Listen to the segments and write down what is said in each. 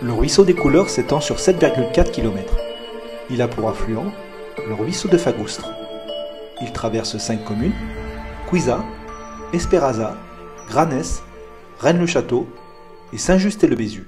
Le ruisseau des Couleurs s'étend sur 7,4 km. Il a pour affluent le ruisseau de Fagoustre. Il traverse 5 communes: Cuisa, Espéraza, Granès, Rennes-le-Château et Saint-Just-et-le-Bézu.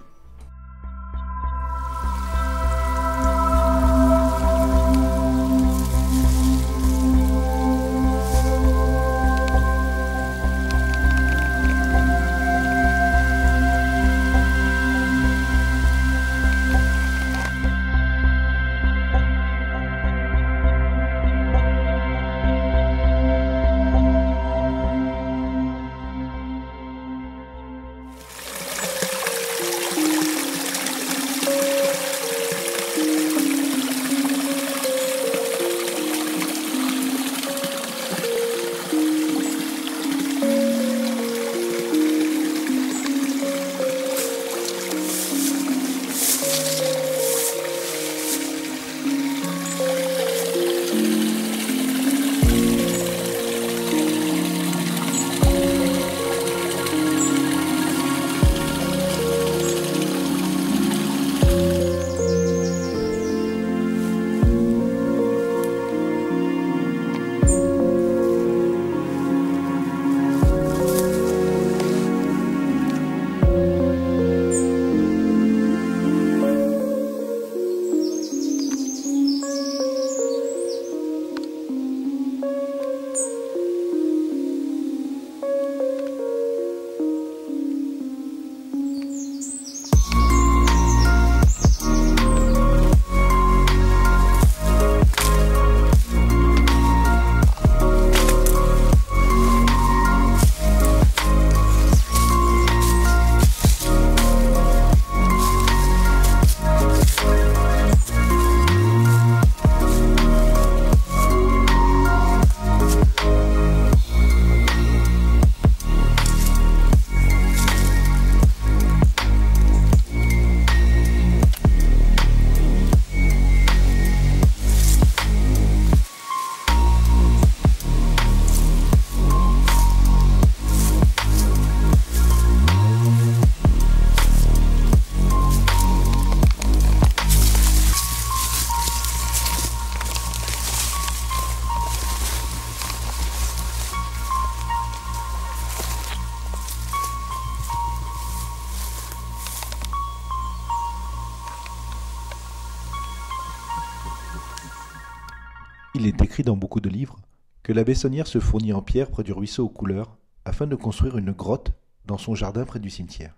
Il est écrit dans beaucoup de livres que la Bessonnière se fournit en pierre près du ruisseau aux Couleurs afin de construire une grotte dans son jardin près du cimetière.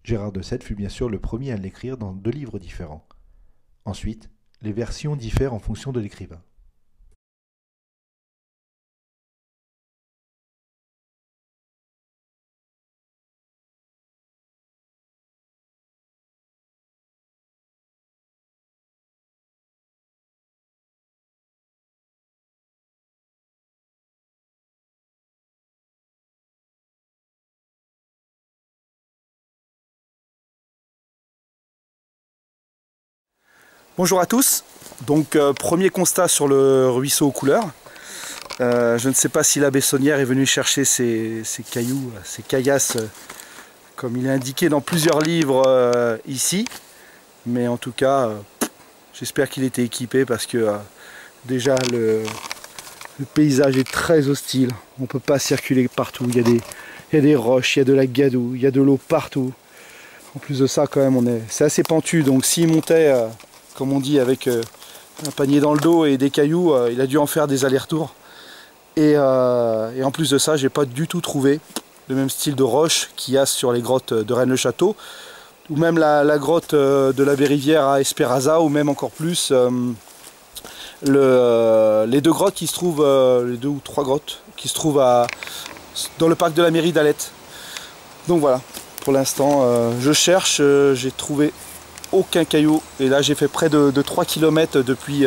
Gérard de Sède fut bien sûr le premier à l'écrire dans 2 livres différents. Ensuite, les versions diffèrent en fonction de l'écrivain. Bonjour à tous, donc premier constat sur le ruisseau aux Couleurs. Je ne sais pas si la Bessonnière est venue chercher ces cailloux, ces caillasses, comme il est indiqué dans plusieurs livres ici. Mais en tout cas, j'espère qu'il était équipé parce que déjà le paysage est très hostile. On ne peut pas circuler partout, il y a des roches, il y a de la gadoue, il y a de l'eau partout. En plus de ça, quand même, c'est assez pentu, donc s'il montait... comme on dit, avec un panier dans le dos et des cailloux, il a dû en faire des allers-retours. Et en plus de ça, j'ai pas du tout trouvé le même style de roche qu'il y a sur les grottes de Rennes-le-Château, ou même la grotte de la Bérivière à Espéraza, ou même encore plus les 2 grottes qui se trouvent, les 2 ou 3 grottes qui se trouvent dans le parc de la mairie d'Alette. Donc voilà, pour l'instant, je cherche, j'ai trouvé aucun caillou, et là j'ai fait près de 3 km depuis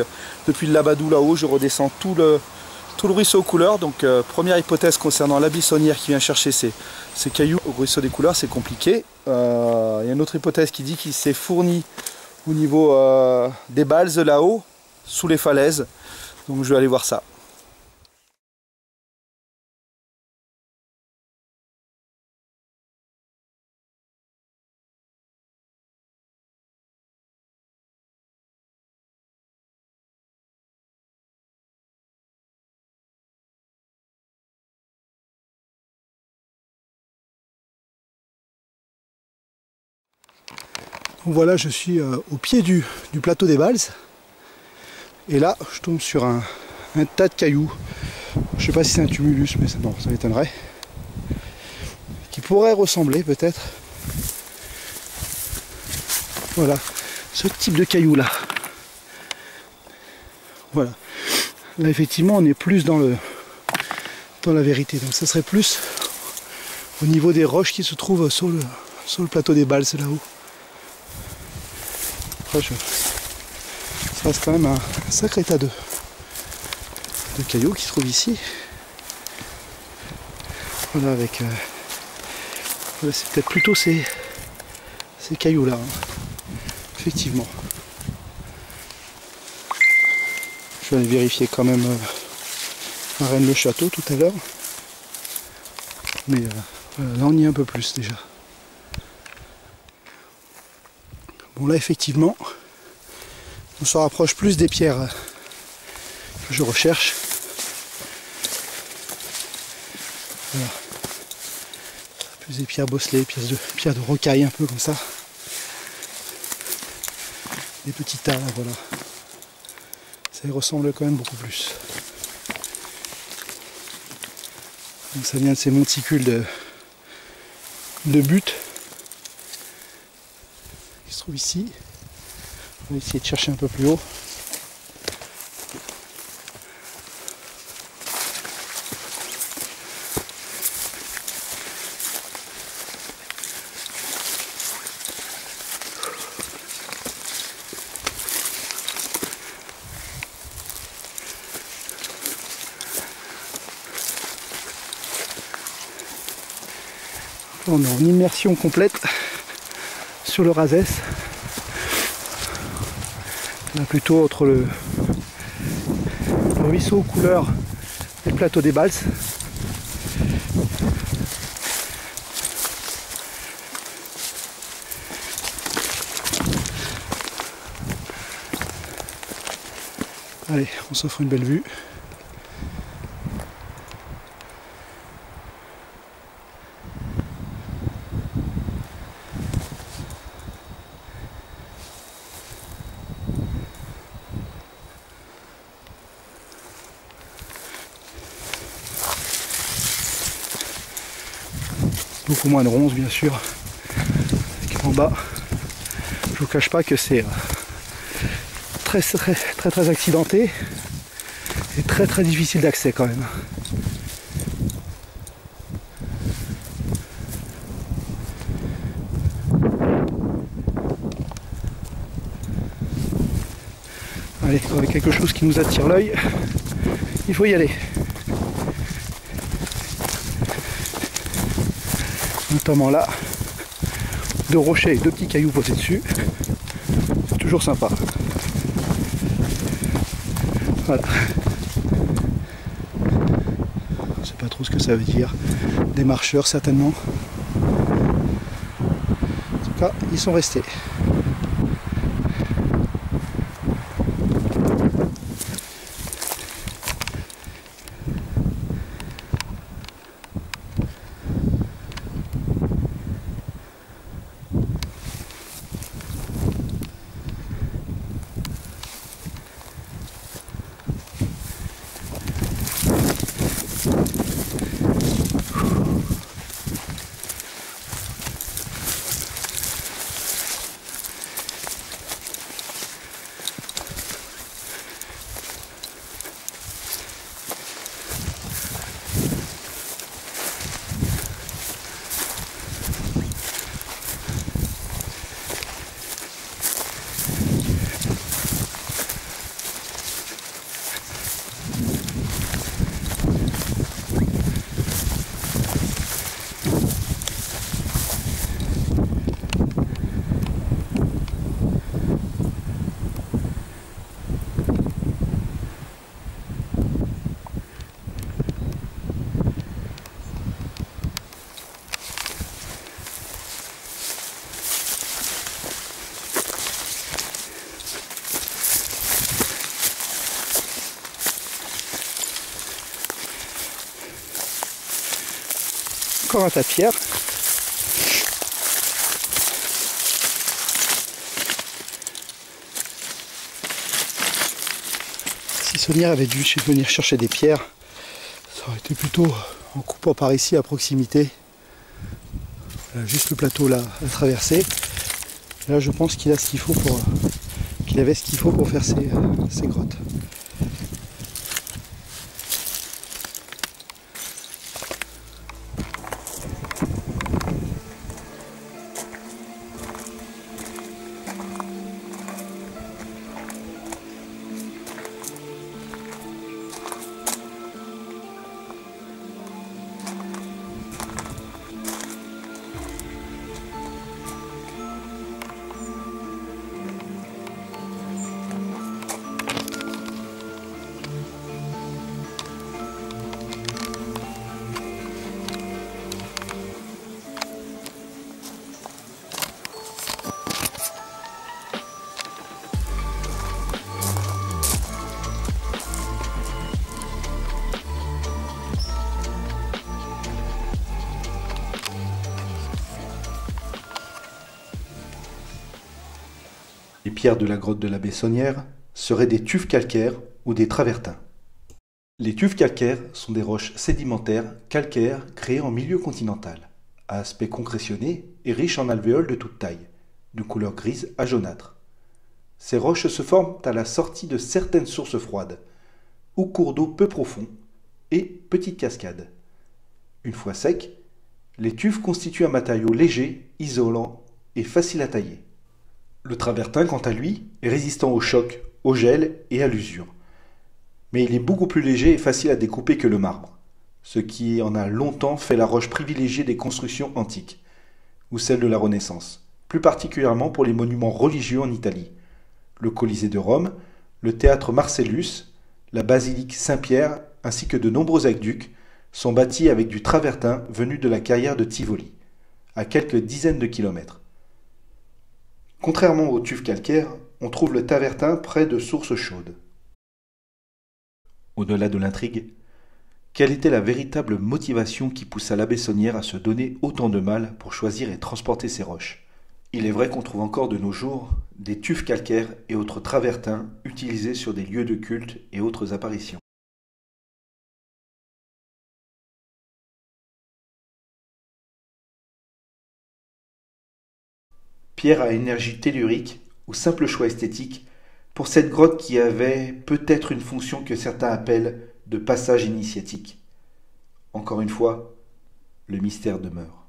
le Labadou là-haut. Je redescends tout le ruisseau aux Couleurs. Donc première hypothèse concernant la Bessonnière qui vient chercher ces cailloux au ruisseau des Couleurs, c'est compliqué. Il y a une autre hypothèse qui dit qu'il s'est fourni au niveau des balses là-haut, sous les falaises. Donc je vais aller voir ça. Voilà, je suis au pied du plateau des Balses. Et là, je tombe sur un tas de cailloux. Je sais pas si c'est un tumulus, mais non, ça m'étonnerait. Qui pourrait ressembler peut-être. Voilà, ce type de cailloux là. Voilà. Là effectivement on est plus dans la vérité. Donc ça serait plus au niveau des roches qui se trouvent sur le plateau des Balses là-haut. Après, ça reste quand même un sacré tas de cailloux qui se trouvent ici. Voilà, avec voilà, c'est peut-être plutôt ces cailloux là, hein. Effectivement. Je vais aller vérifier quand même à Rennes-le-Château tout à l'heure. Mais voilà, là on y est un peu plus déjà. Bon là effectivement, on se rapproche plus des pierres que je recherche. Voilà. Plus des pierres bosselées, pierres de rocaille un peu comme ça. Des petits tas là, voilà. Ça y ressemble quand même beaucoup plus. Donc ça vient de ces monticules de butte qui se trouvent ici. On va essayer de chercher un peu plus haut. On est en immersion complète sur le Razès. Là plutôt entre le ruisseau aux couleurs et le plateau des Balses. Allez, on s'offre une belle vue. Beaucoup moins de ronces bien sûr. En bas, je vous cache pas que c'est très accidenté et très difficile d'accès quand même. Allez, avec quelque chose qui nous attire l'œil, il faut y aller. Notamment là, deux rochers et deux petits cailloux posés dessus. C'est toujours sympa. Voilà. Je sais pas trop ce que ça veut dire. Des marcheurs certainement. En tout cas, ils sont restés. Encore un tas de pierres. Bessonnière avait dû venir chercher des pierres. Ça aurait été plutôt en coupant par ici à proximité. Voilà, juste le plateau là à traverser. Là je pense qu'il a ce qu'il faut pour qu'il avait ce qu'il faut pour faire ses grottes. Les pierres de la grotte de la Bessonnière seraient des tufs calcaires ou des travertins. Les tufs calcaires sont des roches sédimentaires calcaires créées en milieu continental, à aspect concrétionné et riches en alvéoles de toute taille, de couleur grise à jaunâtre. Ces roches se forment à la sortie de certaines sources froides, ou cours d'eau peu profonds, et petites cascades. Une fois secs, les tufs constituent un matériau léger, isolant et facile à tailler. Le travertin, quant à lui, est résistant au choc, au gel et à l'usure. Mais il est beaucoup plus léger et facile à découper que le marbre, ce qui en a longtemps fait la roche privilégiée des constructions antiques, ou celle de la Renaissance, plus particulièrement pour les monuments religieux en Italie. Le Colisée de Rome, le théâtre Marcellus, la basilique Saint-Pierre ainsi que de nombreux aqueducs sont bâtis avec du travertin venu de la carrière de Tivoli, à quelques dizaines de kilomètres. Contrairement aux tufs calcaires, on trouve le travertin près de sources chaudes. Au-delà de l'intrigue, quelle était la véritable motivation qui poussa la Bessonnière à se donner autant de mal pour choisir et transporter ces roches? Il est vrai qu'on trouve encore de nos jours des tufs calcaires et autres travertins utilisés sur des lieux de culte et autres apparitions. Pierre à énergie tellurique ou simple choix esthétique pour cette grotte qui avait peut-être une fonction que certains appellent de passage initiatique. Encore une fois, le mystère demeure.